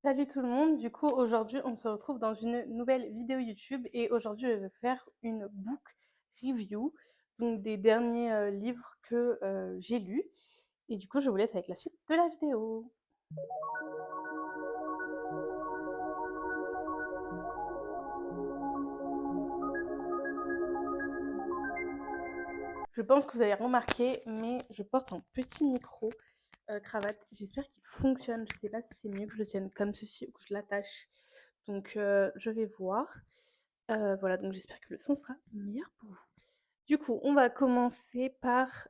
Salut tout le monde, du coup aujourd'hui on se retrouve dans une nouvelle vidéo YouTube et aujourd'hui je vais faire une book review, donc des derniers livres que j'ai lus et du coup je vous laisse avec la suite de la vidéo. Je pense que vous avez remarqué mais je porte un petit micro cravate, j'espère qu'il fonctionne, je sais pas si c'est mieux que je le tienne comme ceci ou que je l'attache, donc je vais voir. Voilà, donc j'espère que le son sera meilleur pour vous. Du coup, on va commencer par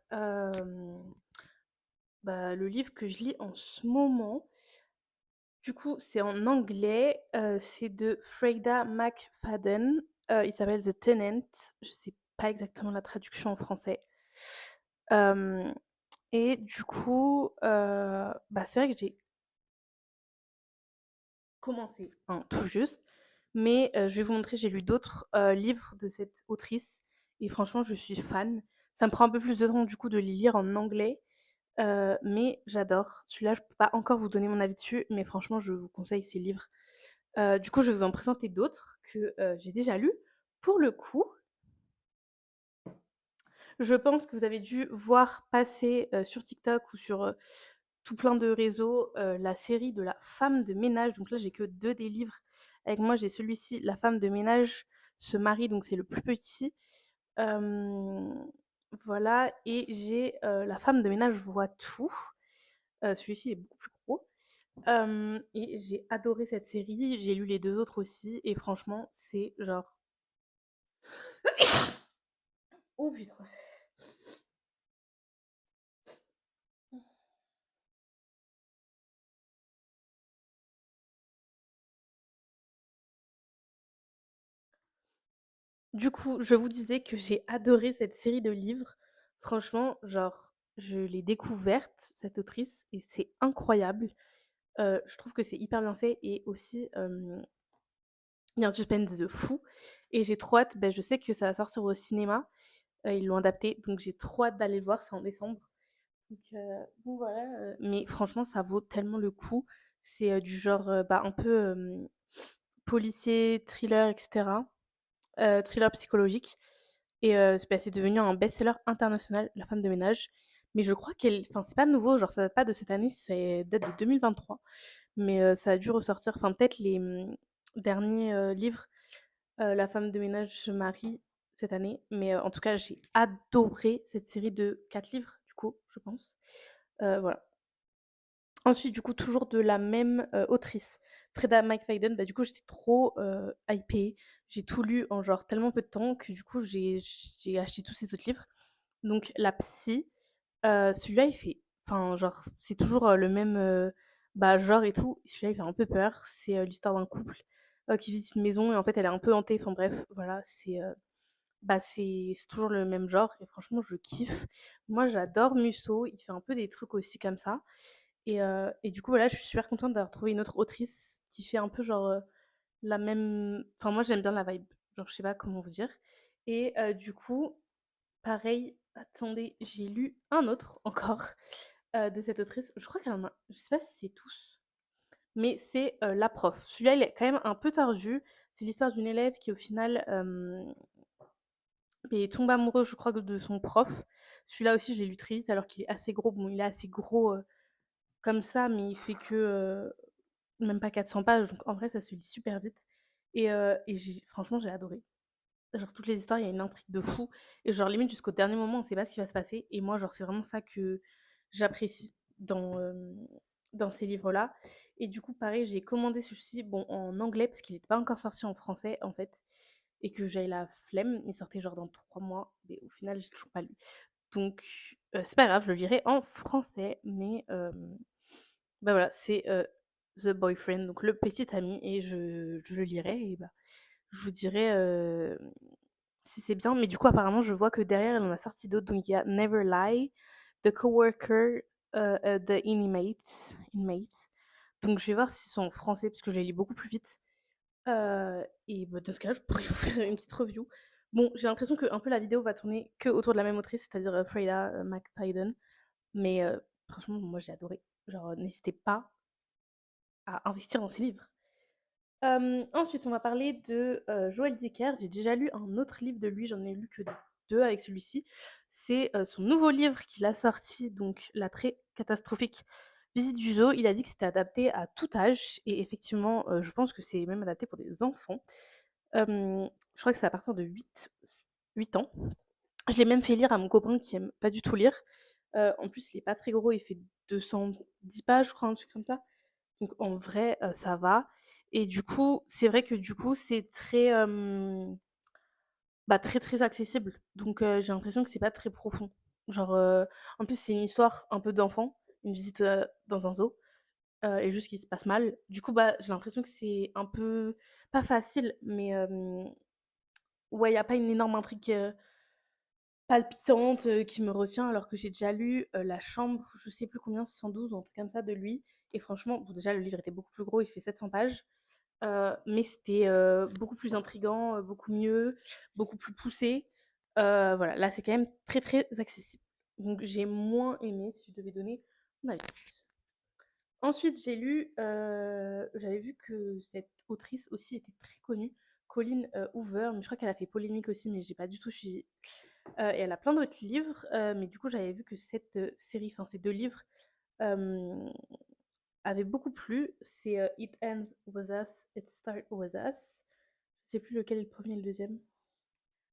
le livre que je lis en ce moment. Du coup, c'est en anglais, c'est de Freida McFadden. Il s'appelle The Tenant. Je sais pas exactement la traduction en français. Euh, et du coup, c'est vrai que j'ai commencé tout juste, mais je vais vous montrer, j'ai lu d'autres livres de cette autrice et franchement, je suis fan. Ça me prend un peu plus de temps du coup de les lire en anglais, mais j'adore. Celui-là, je peux pas encore vous donner mon avis dessus, mais franchement, je vous conseille ces livres. Du coup, je vais vous en présenter d'autres que j'ai déjà lus. Pour le coup, je pense que vous avez dû voir passer sur TikTok ou sur tout plein de réseaux la série de la femme de ménage. Donc là, j'ai que deux des livres. Avec moi, j'ai celui-ci, La femme de ménage se marie, donc c'est le plus petit. Euh, voilà, et j'ai La femme de ménage voit tout. Celui-ci est beaucoup plus gros. Et j'ai adoré cette série. J'ai lu les deux autres aussi. Et franchement, c'est genre. Oh putain. Du coup, je vous disais que j'ai adoré cette série de livres. Franchement, genre, je l'ai découverte, cette autrice, et c'est incroyable. Je trouve que c'est hyper bien fait et aussi, il y a un suspense de fou. Et j'ai trop hâte, je sais que ça va sortir au cinéma. Ils l'ont adapté, donc j'ai trop hâte d'aller le voir, c'est en décembre. Donc voilà, mais franchement, ça vaut tellement le coup. C'est du genre un peu policier, thriller, etc. Thriller psychologique. Et c'est devenu un best-seller international, La femme de ménage. Mais je crois qu'elle. Enfin, c'est pas nouveau, genre ça date pas de cette année, c'est date de 2023. Mais ça a dû ressortir. Enfin, peut-être les derniers livres, La femme de ménage se marie cette année. Mais en tout cas, j'ai adoré cette série de 4 livres, du coup, je pense. Voilà. Ensuite, du coup, toujours de la même autrice, Freda McFadden, du coup, j'étais trop hypée. J'ai tout lu en genre tellement peu de temps que du coup, j'ai acheté tous ces autres livres. Donc, La Psy, celui-là, il fait. Enfin, genre, c'est toujours le même genre et tout. Celui-là, il fait un peu peur. C'est l'histoire d'un couple qui visite une maison et en fait, elle est un peu hantée. Enfin, bref, voilà, c'est toujours le même genre et franchement, je kiffe. Moi, j'adore Musso. Il fait un peu des trucs aussi comme ça. Et du coup, voilà, je suis super contente d'avoir trouvé une autre autrice qui fait un peu genre la même. Enfin, moi, j'aime bien la vibe. Genre, je sais pas comment vous dire. Et du coup, pareil, attendez, j'ai lu un autre encore de cette autrice. Je crois qu'elle en a. Je sais pas si c'est tous, mais c'est La Prof. Celui-là, il est quand même un peu tordu. C'est l'histoire d'une élève qui, au final, tombe amoureux, je crois, de son prof. Celui-là aussi, je l'ai lu très vite alors qu'il est assez gros. Bon, il est assez gros comme ça, mais il fait que même pas 400 pages, donc en vrai, ça se lit super vite. Et franchement, j'ai adoré. Genre, toutes les histoires, il y a une intrigue de fou. Et genre, limite, jusqu'au dernier moment, on sait pas ce qui va se passer. Et moi, genre, c'est vraiment ça que j'apprécie dans ces livres-là. Et du coup, pareil, j'ai commandé celui-ci, bon, en anglais, parce qu'il n'était pas encore sorti en français, en fait. Et que j'avais la flemme. Il sortait genre dans 3 mois. Mais au final, j'ai toujours pas lu. Donc, c'est pas grave, je le lirai en français. Mais voilà, c'est The Boyfriend, donc le petit ami, et je le lirai et je vous dirai si c'est bien. Mais du coup, apparemment, je vois que derrière, elle en a sorti d'autres. Donc, il y a Never Lie, The Coworker, The Inmate. Donc, je vais voir s'ils sont en français, parce que je les lis beaucoup plus vite. Et dans ce cas-là, je pourrais vous faire une petite review. Bon, j'ai l'impression que un peu la vidéo va tourner que autour de la même autrice, c'est-à-dire Freida McFadden. Mais franchement, moi, j'ai adoré. Genre, n'hésitez pas à investir dans ses livres. Ensuite, on va parler de Joël Dicker. J'ai déjà lu un autre livre de lui, j'en ai lu que deux avec celui-ci. C'est son nouveau livre qu'il a sorti, donc La très catastrophique visite du zoo. Il a dit que c'était adapté à tout âge, et effectivement, je pense que c'est même adapté pour des enfants. Je crois que c'est à partir de 8 ans. Je l'ai même fait lire à mon copain qui aime pas du tout lire. En plus, il est pas très gros, il fait 210 pages, je crois, un truc comme ça. Donc en vrai, ça va, et du coup, c'est vrai que du coup, c'est très, bah, très, très accessible. Donc j'ai l'impression que c'est pas très profond. Genre, en plus, c'est une histoire un peu d'enfant, une visite, dans un zoo, et juste qu'il se passe mal. Du coup, bah, j'ai l'impression que c'est un peu pas facile, mais ouais, il y a pas une énorme intrigue, palpitante, qui me retient, alors que j'ai déjà lu, La chambre, je sais plus combien, 112 ou un truc comme ça de lui, et franchement, bon, déjà le livre était beaucoup plus gros, il fait 700 pages. Mais c'était, beaucoup plus intriguant, beaucoup mieux, beaucoup plus poussé. Voilà, là, c'est quand même très, très accessible. Donc j'ai moins aimé, si je devais donner mon avis. Ensuite, j'ai lu, j'avais vu que cette autrice aussi était très connue, Colleen, Hoover, mais je crois qu'elle a fait polémique aussi, mais j'ai pas du tout suivi. Et elle a plein d'autres livres, mais du coup, j'avais vu que cette, série, enfin ces 2 livres, hem avait beaucoup plu. C'est It Ends With Us, It Starts With Us. Je sais plus lequel est le premier et le deuxième.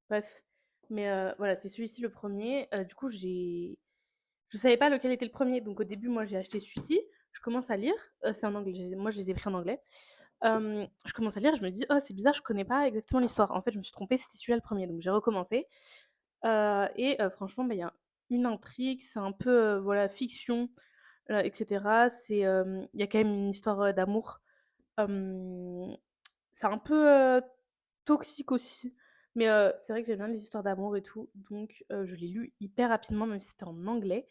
Bref. Mais voilà, c'est celui-ci le premier. Du coup, je savais pas lequel était le premier. Donc au début, moi, j'ai acheté celui-ci. Je commence à lire. C'est en anglais. Moi, je les ai pris en anglais. Je commence à lire. Je me dis, oh, c'est bizarre, je connais pas exactement l'histoire. En fait, je me suis trompée. C'était celui-là le premier. Donc j'ai recommencé. Et franchement, bah, il y a une intrigue. C'est un peu, voilà, fiction, etc. Il y a quand même une histoire d'amour. Hem, c'est un peu, toxique aussi, mais c'est vrai que j'aime bien les histoires d'amour et tout, donc je l'ai lu hyper rapidement, même si c'était en anglais.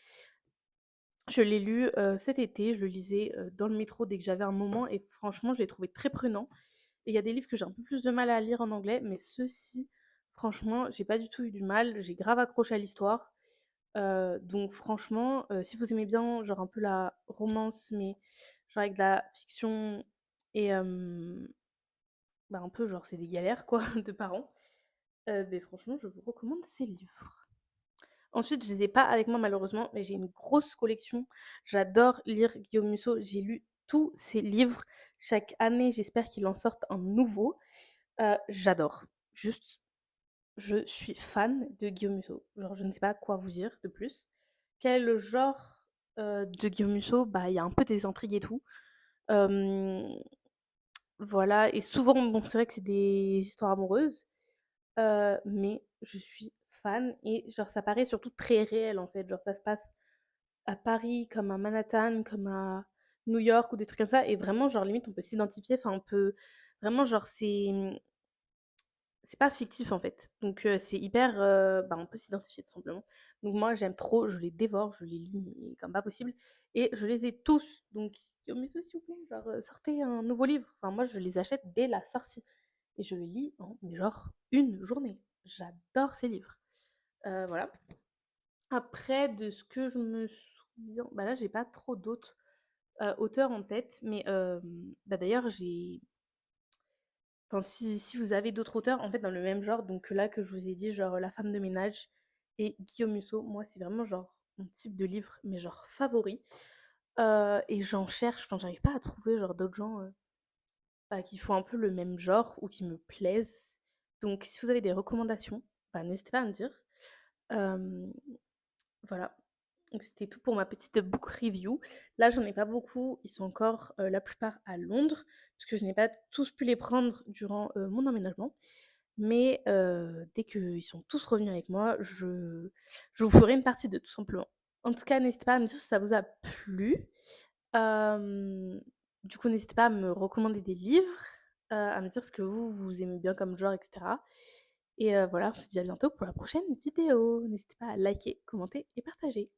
Je l'ai lu, cet été, je le lisais, dans le métro dès que j'avais un moment, et franchement, je l'ai trouvé très prenant. Et il y a des livres que j'ai un peu plus de mal à lire en anglais, mais ceux-ci, franchement, j'ai pas du tout eu du mal, j'ai grave accroché à l'histoire. Donc franchement, si vous aimez bien, genre un peu la romance, mais genre avec de la fiction, et bah, un peu genre c'est des galères quoi de parents, beh, franchement je vous recommande ces livres. Ensuite, je les ai pas avec moi malheureusement, mais j'ai une grosse collection. J'adore lire Guillaume Musso, j'ai lu tous ses livres. Chaque année, j'espère qu'il en sorte un nouveau. J'adore. Juste, je suis fan de Guillaume Musso. Genre, je ne sais pas quoi vous dire de plus. Quel est le genre, de Guillaume Musso? Bah, il y a un peu des intrigues et tout. Hem, voilà, et souvent, bon, c'est vrai que c'est des histoires amoureuses, mais je suis fan, et genre ça paraît surtout très réel, en fait. Genre ça se passe à Paris, comme à Manhattan, comme à New York ou des trucs comme ça, et vraiment genre limite on peut s'identifier, enfin on peut vraiment genre c'est pas fictif en fait. Donc c'est hyper, bah, on peut s'identifier tout simplement. Donc moi j'aime trop, je les dévore, je les lis mais comme pas possible, et je les ai tous. Donc mais s'il vous plaît, genre, sortez un nouveau livre. Enfin moi je les achète dès la sortie et je les lis en mais genre une journée. J'adore ces livres. Voilà. Après, de ce que je me souviens, bah là j'ai pas trop d'autres, auteurs en tête, mais bah d'ailleurs j'ai enfin, si vous avez d'autres auteurs, en fait, dans le même genre, donc là, que je vous ai dit, genre La femme de ménage et Guillaume Musso, moi, c'est vraiment genre mon type de livre, mais genre favori. Et j'en cherche, enfin, j'arrive pas à trouver genre d'autres gens, bah, qui font un peu le même genre ou qui me plaisent. Donc si vous avez des recommandations, bah, n'hésitez pas à me dire. Hem, voilà. Donc c'était tout pour ma petite book review. Là, j'en ai pas beaucoup, ils sont encore, la plupart à Londres, parce que je n'ai pas tous pu les prendre durant, mon emménagement. Mais dès qu'ils sont tous revenus avec moi, je vous ferai une partie 2 tout simplement. En tout cas, n'hésitez pas à me dire si ça vous a plu. Hem, du coup, n'hésitez pas à me recommander des livres, à me dire ce que vous aimez bien comme genre, et cetera. Et voilà, on se dit à bientôt pour la prochaine vidéo. N'hésitez pas à liker, commenter et partager.